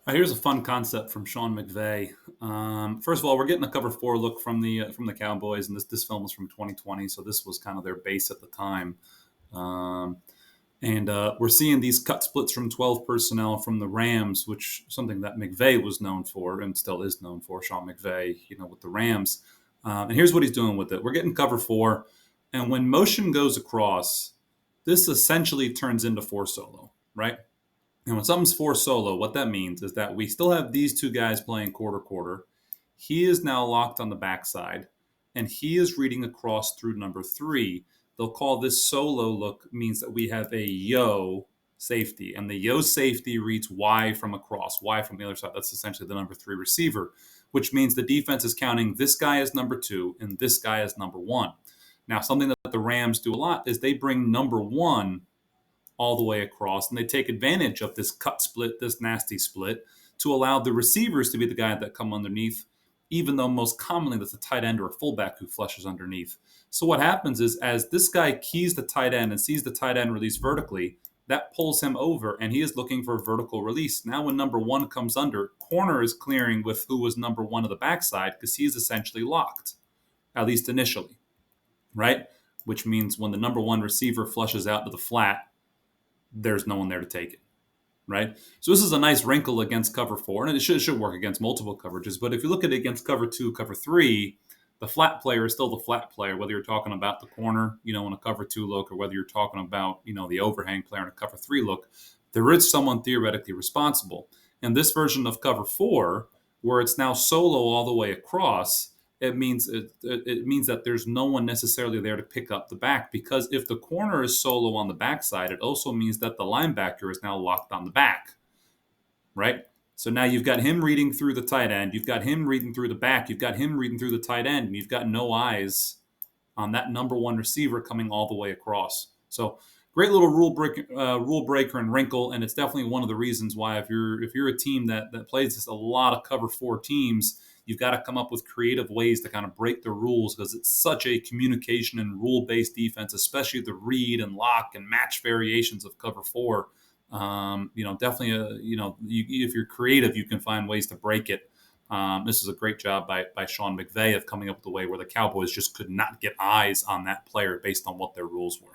Here's a fun concept from Sean McVay. First of all, we're getting a cover four look from the Cowboys, and this film was from 2020, so this was kind of their base at the time. Um, and we're seeing these cut splits from 12 personnel from the Rams, which something that McVay was known for and still is known for. Sean McVay, with the Rams. And here's what he's doing with it. We're getting cover four, and when motion goes across, this essentially turns into four solo, right? And when something's four solo, what that means is that we still have these two guys playing quarter quarter. He is now locked on the backside, and he is reading across through number three. They'll call this solo look means that we have a yo safety, and the yo safety reads Y from across, Y from the other side. That's essentially the number three receiver, which means the defense is counting this guy as number two and this guy as number one. Now, something that the Rams do a lot is they bring number one all the way across, and they take advantage of this cut split, this nasty split, to allow the receivers to be the guy that come underneath, even though most commonly that's a tight end or a fullback who flushes underneath. So what happens is as this guy keys the tight end and sees the tight end release vertically, that pulls him over, and he is looking for a vertical release. Now when number one comes under, corner is clearing with who was number one of the backside because he's essentially locked, at least initially, right? Which means when the number one receiver flushes out to the flat, there's no one there to take it, right? So this is a nice wrinkle against cover four, and it should work against multiple coverages. But if you look at it against cover two, cover three, the flat player is still the flat player, whether you're talking about the corner, in a cover two look, or whether you're talking about, the overhang player in a cover three look. There is someone theoretically responsible. And this version of cover four, where it's now solo all the way across, it means that there's no one necessarily there to pick up the back, because if the corner is solo on the backside, it also means that the linebacker is now locked on the back, right? So now you've got him reading through the tight end, you've got him reading through the back, you've got him reading through the tight end, and you've got no eyes on that number one receiver coming all the way across. So great little rule breaker and wrinkle, and it's definitely one of the reasons why if you're a team that plays this, a lot of cover four teams, you've got to come up with creative ways to kind of break the rules, because it's such a communication and rule based defense, especially the read and lock and match variations of cover four. Definitely, if you're creative, you can find ways to break it. This is a great job by Sean McVay of coming up with a way where the Cowboys just could not get eyes on that player based on what their rules were.